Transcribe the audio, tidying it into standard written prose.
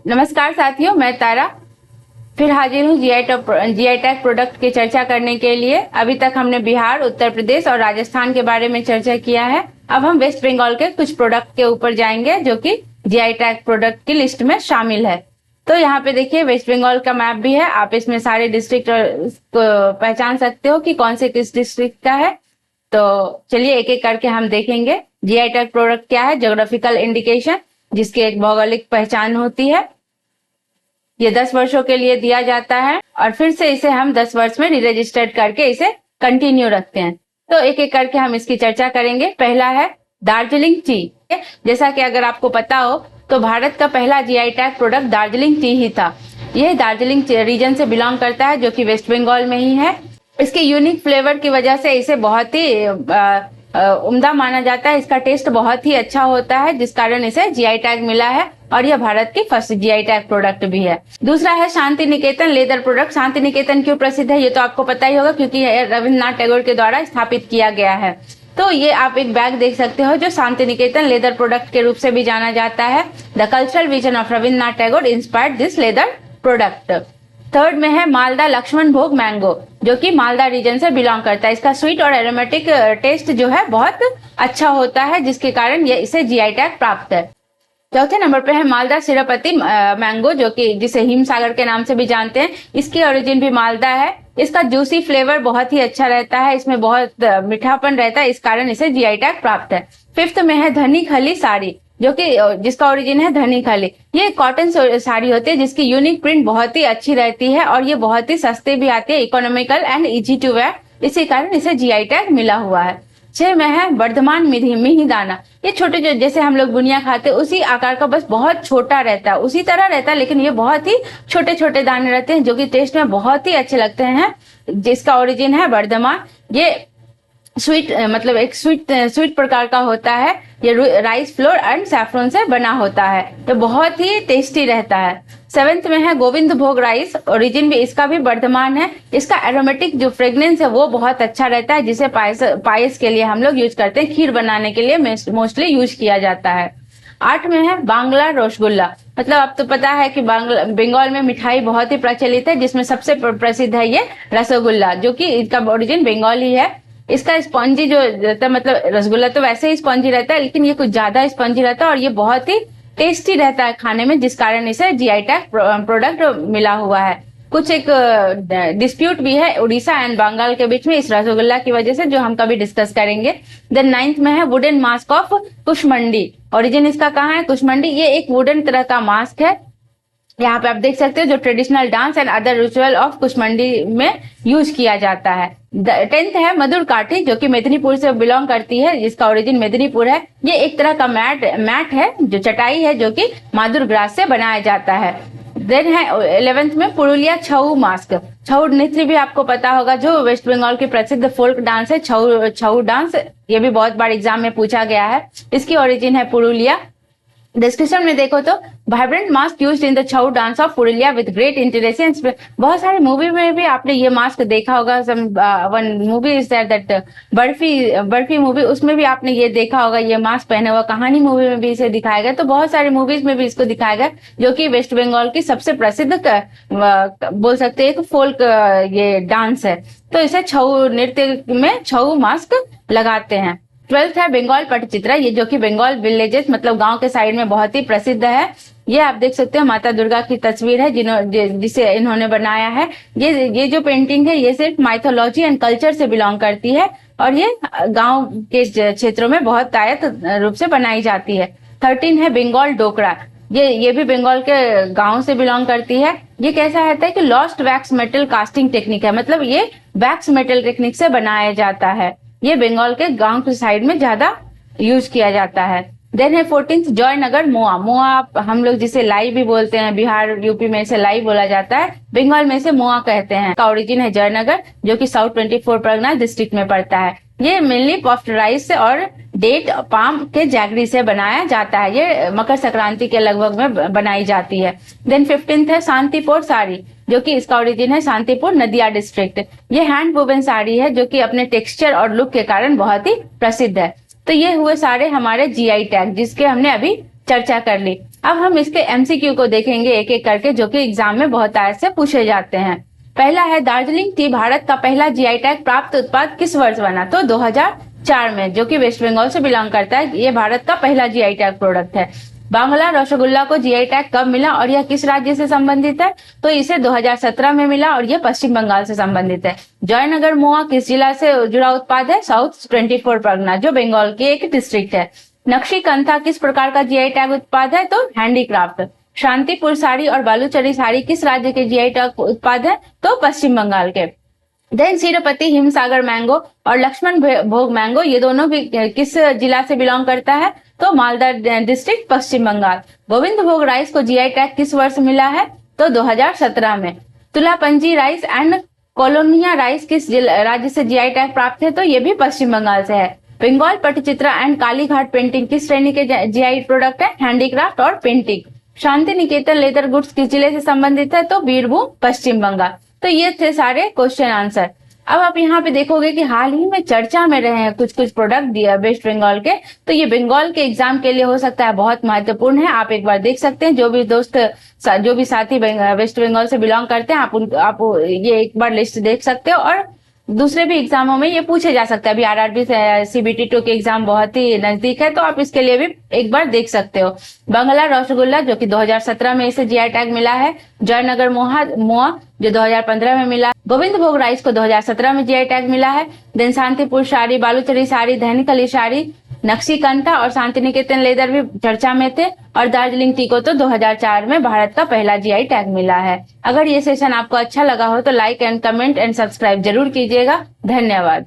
नमस्कार साथियों, मैं तारा फिर हाजिर हूँ जीआई टैग प्रोडक्ट की चर्चा करने के लिए। अभी तक हमने बिहार, उत्तर प्रदेश और राजस्थान के बारे में चर्चा किया है। अब हम वेस्ट बंगाल के कुछ प्रोडक्ट के ऊपर जाएंगे जो कि जीआई टैग प्रोडक्ट की लिस्ट में शामिल है। तो यहाँ पे देखिए वेस्ट बंगाल का मैप भी है। आप इसमें सारे डिस्ट्रिक्ट पहचान सकते हो कि कौन से किस डिस्ट्रिक्ट का है। तो चलिए एक एक करके हम देखेंगे। जीआई टैग प्रोडक्ट क्या है? ज्योग्राफिकल इंडिकेशन, जिसकी एक भौगोलिक पहचान होती है। ये 10 वर्षों के लिए दिया जाता है और फिर से इसे हम 10 वर्ष में रीरजिस्टर्ड करके इसे कंटिन्यू रखते हैं। तो एक एक करके हम इसकी चर्चा करेंगे। पहला है दार्जिलिंग टी। जैसा कि अगर आपको पता हो तो भारत का पहला GI tag product Darjeeling tea ही था। यह दार्जिलिंग रीजन से बिलोंग करता है जो कि वेस्ट बंगाल में ही है। इसके यूनिक फ्लेवर की वजह से इसे बहुत ही उम्दा माना जाता है। इसका टेस्ट बहुत ही अच्छा होता है, जिस कारण इसे जीआई टैग मिला है और यह भारत की फर्स्ट जीआई टैग प्रोडक्ट भी है। दूसरा है शांति निकेतन लेदर प्रोडक्ट। शांति निकेतन क्यों प्रसिद्ध है ये तो आपको पता ही होगा, क्योंकि यह रविन्द्रनाथ टैगोर के द्वारा स्थापित किया गया है। तो ये आप एक बैग देख सकते हो जो शांति निकेतन लेदर प्रोडक्ट के रूप से भी जाना जाता है। The cultural vision of Rabindranath Tagore inspired this leather product. Third में है मालदा लक्ष्मण भोग मैंगो, जो कि मालदा रीजन से बिलोंग करता है। इसका स्वीट और एरोमेटिक टेस्ट जो है बहुत अच्छा होता है, जिसके कारण ये इसे जीआई टैग प्राप्त है। चौथे नंबर पे है मालदा सिरपति मैंगो, जो कि जिसे हिमसागर के नाम से भी जानते हैं। इसकी ओरिजिन भी मालदा है। इसका जूसी फ्लेवर बहुत ही अच्छा रहता है, इसमें बहुत मीठापन रहता है, इस कारण इसे जीआई टैग प्राप्त है। फिफ्थ में है धनी खली साड़ी, जो कि जिसका ओरिजिन है धनी खली। ये कॉटन साड़ी होती है जिसकी यूनिक प्रिंट बहुत ही अच्छी रहती है और ये बहुत ही सस्ते भी आती है, economical and easy to wear, इसी कारण इसे जीआई टैग मिला हुआ है। 6 में है वर्धमान मिहिदाना। ये छोटे जो जैसे हम लोग बुनिया खाते हैं उसी आकार का, बस बहुत छोटा रहता है, उसी तरह रहता है, लेकिन ये बहुत ही छोटे छोटे दाने रहते हैं जो कि टेस्ट में बहुत ही अच्छे लगते हैं। जिसका ओरिजिन है वर्धमान। ये स्वीट मतलब एक स्वीट प्रकार का होता है। ये राइस फ्लोर एंड सैफरन से बना होता है, तो बहुत ही टेस्टी रहता है। 7th में है गोविंद भोग राइस। ओरिजिन भी इसका भी वर्धमान है। इसका एरोमेटिक जो फ्रेग्रेंस है वो बहुत अच्छा रहता है, जिसे पायस के लिए हम लोग यूज करते हैं, खीर बनाने के लिए मोस्टली यूज किया जाता है। 8 में है बांग्ला रसगुल्ला। मतलब अब तो पता है कि बंगाल में मिठाई बहुत ही प्रचलित है, जिसमें सबसे प्रसिद्ध है ये रसगुल्ला, जो कि इसका ओरिजिन बंगाली है। इसका स्पॉन्जी जो रहता है, मतलब रसगुल्ला तो वैसे ही स्पॉन्जी रहता है, लेकिन ये कुछ ज्यादा स्पॉन्जी रहता है और ये बहुत ही टेस्टी रहता है खाने में, जिस कारण इसे जीआई टैग प्रोडक्ट मिला हुआ है। कुछ एक डिस्प्यूट भी है उड़ीसा एंड बंगाल के बीच में इस रसगुल्ला की वजह से, जो हम कभी डिस्कस करेंगे। देन 9th में है wooden mask of Kushmandi. Origin इसका कहाँ है? कुशमंडी। ये एक वुडन तरह का मास्क है। यहाँ पे आप देख सकते हो जो traditional dance and other ritual of Kushmandi में यूज किया जाता है। 10th है मधुर काठी, जो कि मेदिनीपुर से बिलोंग करती है, जिसका ओरिजिन मेदिनीपुर है। ये एक तरह का मैट है, जो चटाई है, जो कि माधुर ग्रास से बनाया जाता है। देन है 11th में पुरुलिया छऊ मास्क। छऊ नृत्य भी आपको पता होगा, जो वेस्ट बंगाल की प्रसिद्ध फोल्क डांस है, छऊ डांस। ये भी बहुत बार एग्जाम में पूछा गया है। इसकी ओरिजिन है पुरुलिया। डिस्क्रिप्शन में देखो तो vibrant mask used in the Chhau dance of Purulia with great interest. बहुत सारे मूवी में भी आपने ये मास्क देखा होगा। One movie is that barfi movie, उसमें भी आपने ये देखा होगा, ये मास्क पहने हुआ। कहानी मूवी में भी इसे दिखाया गया, तो बहुत सारे मूवीज में भी इसको दिखाया गया, जो कि वेस्ट बंगाल की सबसे प्रसिद्ध बोल सकते हैं फोल्क ये डांस है। तो इसे छऊ नृत्य में छऊ मास्क लगाते हैं। 12th है बंगाल पटचित्रा। ये जो कि बंगाल विलेजेस मतलब गांव के साइड में बहुत ही प्रसिद्ध है। ये आप देख सकते हो माता दुर्गा की तस्वीर है जिसे इन्होंने बनाया है। ये जो पेंटिंग है ये सिर्फ माइथोलॉजी एंड कल्चर से बिलोंग करती है और ये गांव के क्षेत्रों में बहुत आयत रूप से बनाई जाती है। 13 है बंगाल डोकरा। ये भी बंगाल के गांव से बिलोंग करती है। ये कैसा रहता है कि lost wax metal casting technique है, मतलब ये वैक्स मेटल टेक्निक से बनाया जाता है। ये बंगाल के गांव के साइड में ज्यादा यूज किया जाता है। देन है 14th जयनगर मोआ हम लोग जिसे लाई भी बोलते हैं, बिहार यूपी में इसे लाई बोला जाता है, बंगाल में इसे मोआ कहते हैं। का ओरिजिन है जयनगर, जो कि साउथ 24 परगना डिस्ट्रिक्ट में पड़ता है। ये मेनली पफ्ड राइस से और डेट पाम के जैगरी से बनाया जाता है। ये मकर संक्रांति के लगभग में बनाई जाती है। देन 15th है शांतिपुर साड़ी, जो कि इसका ओरिजिन है शांतिपुर नदिया डिस्ट्रिक्ट। ये हैंड वुवन साड़ी है, जो कि अपने टेक्सचर और लुक के कारण बहुत ही प्रसिद्ध है। तो ये हुए सारे हमारे जीआई टैग, जिसके हमने अभी चर्चा कर ली। अब हम इसके एमसीक्यू को देखेंगे एक एक करके, जो कि एग्जाम में बहुत आय से पूछे जाते हैं। पहला है, दार्जिलिंग टी भारत का पहला जीआई टैग प्राप्त उत्पाद किस वर्ष बना? तो 2004 में, जो कि वेस्ट बंगाल से बिलोंग करता है। ये भारत का पहला जीआई टैग प्रोडक्ट है। बांग्ला रसगुल्ला को जीआई टैग कब मिला और यह किस राज्य से संबंधित है? तो इसे 2017 में मिला और यह पश्चिम बंगाल से संबंधित है। जयनगर मोआ किस जिला से जुड़ा उत्पाद है? साउथ 24 परगना, जो बंगाल की एक डिस्ट्रिक्ट है। नक्शीकंथा किस प्रकार का जीआई टैग उत्पाद है? तो हैंडीक्राफ्ट। शांतिपुर साड़ी और बालूचरी साड़ी किस राज्य के जीआई टैग उत्पाद है? तो पश्चिम बंगाल के। देन सिरपति हिमसागर मैंगो और लक्ष्मण भोग मैंगो, ये दोनों भी किस जिला से बिलोंग करता है? तो मालदा डिस्ट्रिक्ट, पश्चिम बंगाल। गोविंद भोग राइस को जीआई टैग किस वर्ष मिला है? तो 2017 में। तुलापंजी राइस एंड कोलोनिया राइस किस राज्य से जीआई टैग प्राप्त है? तो ये भी पश्चिम बंगाल से है। बंगाल पटचित्र एंड कालीघाट पेंटिंग किस श्रेणी के जीआई प्रोडक्ट है? हैंडीक्राफ्ट और painting. Shanti Niketan leather goods किस जिले से संबंधित है? तो बीरभूम, पश्चिम बंगाल। तो ये थे सारे क्वेश्चन आंसर। अब आप यहाँ पे देखोगे कि हाल ही में चर्चा में रहे हैं कुछ कुछ प्रोडक्ट दिया वेस्ट बंगाल के, तो ये बंगाल के एग्जाम के लिए हो सकता है बहुत महत्वपूर्ण है। आप एक बार देख सकते हैं, जो भी दोस्त जो भी साथी वेस्ट बंगाल से बिलोंग करते हैं, आप ये एक बार लिस्ट देख सकते हो। और दूसरे भी एग्जामों में ये पूछे जा सकता है। अभी आरआरबी सीबीटी 2 के एग्जाम बहुत ही नजदीक है, तो आप इसके लिए भी एक बार देख सकते हो। बांग्ला रसगुल्ला, जो कि 2017 में इसे जीआई टैग मिला है। जयनगर मोआ, जो 2015 में मिला। गोविंद भोग राइस को 2017 में जीआई टैग मिला है। देन शांतिपुर साड़ी, बालूचरी साड़ी, धैनिकली साड़ी, नक्शीकंठा और शांति निकेतन लेदर भी चर्चा में थे। और दार्जिलिंग टी को तो 2004 में भारत का पहला जीआई टैग मिला है। अगर ये सेशन आपको अच्छा लगा हो तो like and comment and subscribe जरूर कीजिएगा। धन्यवाद।